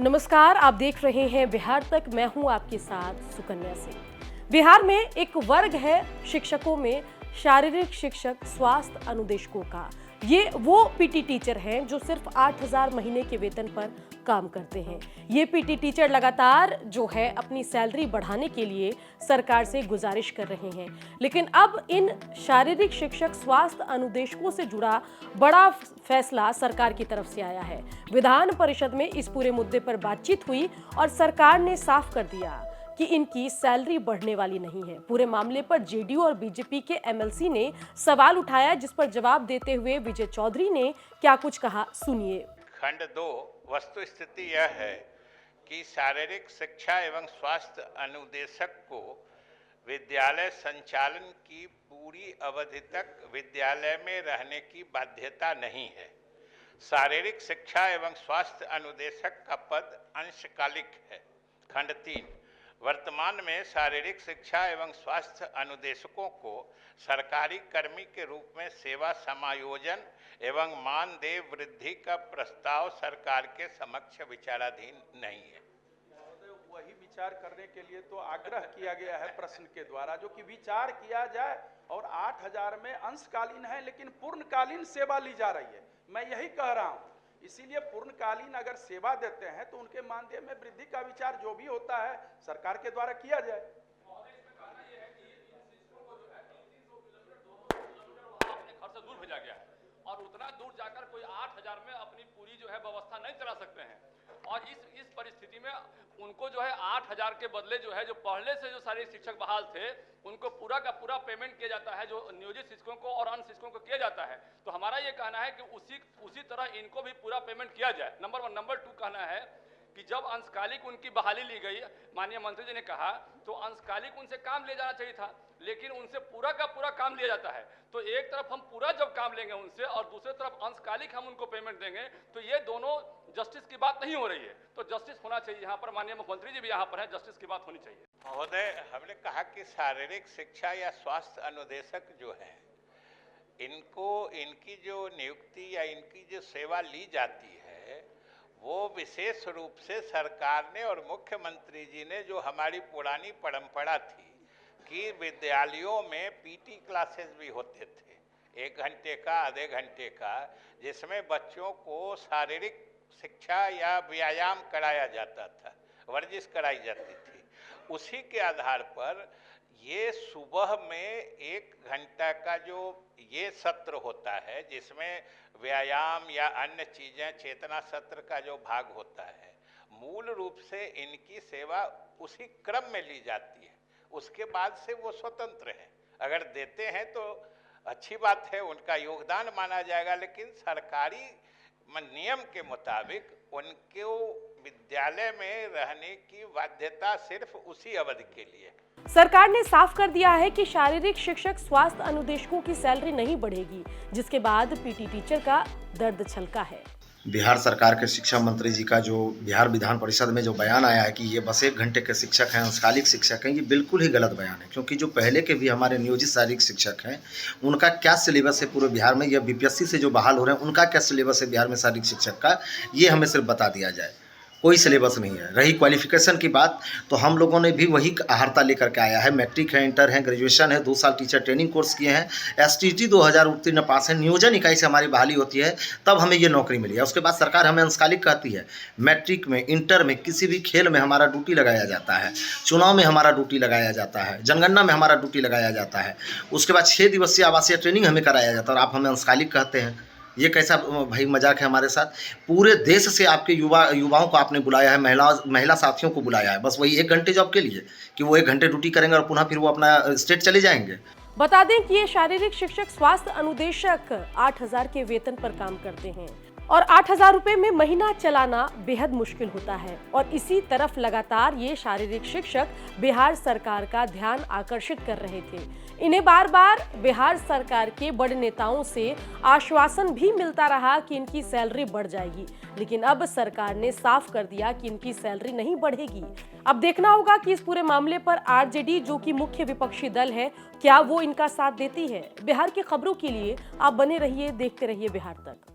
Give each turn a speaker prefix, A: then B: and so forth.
A: नमस्कार, आप देख रहे हैं बिहार तक। मैं हूं आपके साथ सुकन्या सिंह। बिहार में एक वर्ग है शिक्षकों में, शारीरिक शिक्षक स्वास्थ्य अनुदेशकों का। ये वो पीटी टीचर हैं जो सिर्फ 8,000 महीने के वेतन पर काम करते हैं। ये पीटी टीचर लगातार जो है अपनी सैलरी बढ़ाने के लिए सरकार से गुजारिश कर रहे हैं, लेकिन अब इन शारीरिक शिक्षक स्वास्थ्य अनुदेशकों से जुड़ा बड़ा फैसला सरकार की तरफ से आया है। विधान परिषद में इस पूरे मुद्दे पर बातचीत हुई और सरकार ने साफ कर दिया कि इनकी सैलरी बढ़ने वाली नहीं है। पूरे मामले पर जेडीयू और बीजेपी के एमएलसी ने सवाल उठाया, जिस पर जवाब देते हुए विजय चौधरी ने क्या कुछ कहा, सुनिए।
B: खंड 2 वस्तु स्थिति यह है कि शारीरिक शिक्षा एवं स्वास्थ्य अनुदेशक को विद्यालय संचालन की पूरी अवधि तक विद्यालय में रहने की बाध्यता नहीं है। शारीरिक शिक्षा एवं स्वास्थ्य अनुदेशक का पद अंशकालिक है। खंड 3 वर्तमान में शारीरिक शिक्षा एवं स्वास्थ्य अनुदेशकों को सरकारी कर्मी के रूप में सेवा समायोजन एवं मानदेय वृद्धि का प्रस्ताव सरकार के समक्ष विचाराधीन नहीं है।
C: वही विचार करने के लिए तो आग्रह किया गया है प्रश्न के द्वारा, जो कि विचार किया जाए। और 8,000 में अंशकालीन है, लेकिन पूर्णकालीन सेवा ली जा रही है। मैं यही कह रहा हूँ, इसीलिए पूर्णकालीन अगर सेवा देते हैं तो उनके मानदेय में वृद्धि का विचार जो भी होता है सरकार के द्वारा किया जाए।
D: घर से दूर भेजा गया है और उतना दूर जाकर कोई 8,000 में अपनी पूरी जो है व्यवस्था नहीं चला सकते हैं। और इस परिस्थिति में उनको जो है 8,000 के बदले जो है, जो पहले से जो सारे शिक्षक बहाल थे उनको पूरा का पूरा पेमेंट किया जाता है, जो नियोजित शिक्षकों को और अन्य शिक्षकों को किया जाता है। तो हमारा ये कहना है कि उसी तरह इनको भी पूरा पेमेंट किया जाए, नंबर 1। नंबर 2 कहना है कि जब अंशकालिक उनकी बहाली ली गई, माननीय मंत्री जी ने कहा, तो अंशकालिक उनसे काम ले जाना चाहिए था, लेकिन उनसे पूरा का पूरा काम लिया जाता है। तो एक तरफ हम पूरा जब काम लेंगे उनसे और दूसरी तरफ अंशकालिक हम उनको पेमेंट देंगे, तो ये दोनों जस्टिस की बात नहीं हो रही है। तो जस्टिस होना चाहिए। यहाँ पर माननीय मुख्यमंत्री जी भी यहाँ पर है, जस्टिस की बात होनी चाहिए।
B: महोदय, हमने कहा कि शारीरिक शिक्षा या स्वास्थ्य अनुदेशक जो है, इनको इनकी जो नियुक्ति या इनकी जो सेवा ली जाती है वो विशेष रूप से सरकार ने और मुख्यमंत्री जी ने, जो हमारी पुरानी परंपरा थी कि विद्यालयों में पीटी क्लासेस भी होते थे, 1 घंटे का, आधे घंटे का, जिसमें बच्चों को शारीरिक शिक्षा या व्यायाम कराया जाता था, वर्जिश कराई जाती थी। उसी के आधार पर ये सुबह में 1 घंटा का जो ये सत्र होता है, जिसमें व्यायाम या अन्य चीज़ें, चेतना सत्र का जो भाग होता है, मूल रूप से इनकी सेवा उसी क्रम में ली जाती है। उसके बाद से वो स्वतंत्र हैं। अगर देते हैं तो अच्छी बात है, उनका योगदान माना जाएगा, लेकिन सरकारी नियम के मुताबिक उनको विद्यालय में रहने की बाध्यता सिर्फ उसी अवधि के लिए।
A: सरकार ने साफ कर दिया है कि शारीरिक शिक्षक स्वास्थ्य अनुदेशकों की सैलरी नहीं बढ़ेगी, जिसके बाद पीटी टीचर का दर्द छलका है।
E: बिहार सरकार के शिक्षा मंत्री जी का जो बिहार विधान परिषद में जो बयान आया है कि ये बस 1 घंटे के शिक्षक हैं, अंशकालिक शिक्षक हैं, ये बिल्कुल ही गलत बयान है। क्योंकि जो पहले के भी हमारे नियोजित शारीरिक शिक्षक हैं, उनका क्या सिलेबस है पूरे बिहार में, या बीपीएससी से जो बहाल हो रहे हैं उनका क्या सिलेबस है बिहार में शारीरिक शिक्षक का, ये हमें सिर्फ बता दिया जाए। कोई सिलेबस नहीं है। रही क्वालिफिकेशन की बात, तो हम लोगों ने भी वही आहारता लेकर के आया है। मैट्रिक है, इंटर है, ग्रेजुएशन है, 2 साल टीचर ट्रेनिंग कोर्स किए हैं, एसटीटी 2000 उत्तीर्ण पास है, नियोजन इकाई से हमारी बहाली होती है, तब हमें ये नौकरी मिली है। उसके बाद सरकार हमें अंशकालिक कहती है। मैट्रिक में, इंटर में, किसी भी खेल में हमारा ड्यूटी लगाया जाता है, चुनाव में हमारा ड्यूटी लगाया जाता है, जनगणना में हमारा ड्यूटी लगाया जाता है। उसके बाद 6 दिवसीय आवासीय ट्रेनिंग हमें कराया जाता है, और आप हमें अंशकालिक कहते हैं। ये कैसा भाई मजाक है हमारे साथ? पूरे देश से आपके युवाओं को आपने बुलाया है, महिला साथियों को बुलाया है, बस वही 1 घंटे जॉब के लिए कि वो 1 घंटे ड्यूटी करेंगे और पुनः फिर वो अपना स्टेट चले जाएंगे।
A: बता दें कि ये शारीरिक शिक्षक स्वास्थ्य अनुदेशक 8,000 के वेतन पर काम करते हैं और 8,000 रुपए में महीना चलाना बेहद मुश्किल होता है। और इसी तरफ लगातार ये शारीरिक शिक्षक बिहार सरकार का ध्यान आकर्षित कर रहे थे। इन्हें बार बार बिहार सरकार के बड़े नेताओं से आश्वासन भी मिलता रहा कि इनकी सैलरी बढ़ जाएगी, लेकिन अब सरकार ने साफ कर दिया कि इनकी सैलरी नहीं बढ़ेगी। अब देखना होगा कि इस पूरे मामले पर आरजेडी, जो कि मुख्य विपक्षी दल है, क्या वो इनका साथ देती है। बिहार की खबरों के लिए आप बने रहिए, देखते रहिए बिहार तक।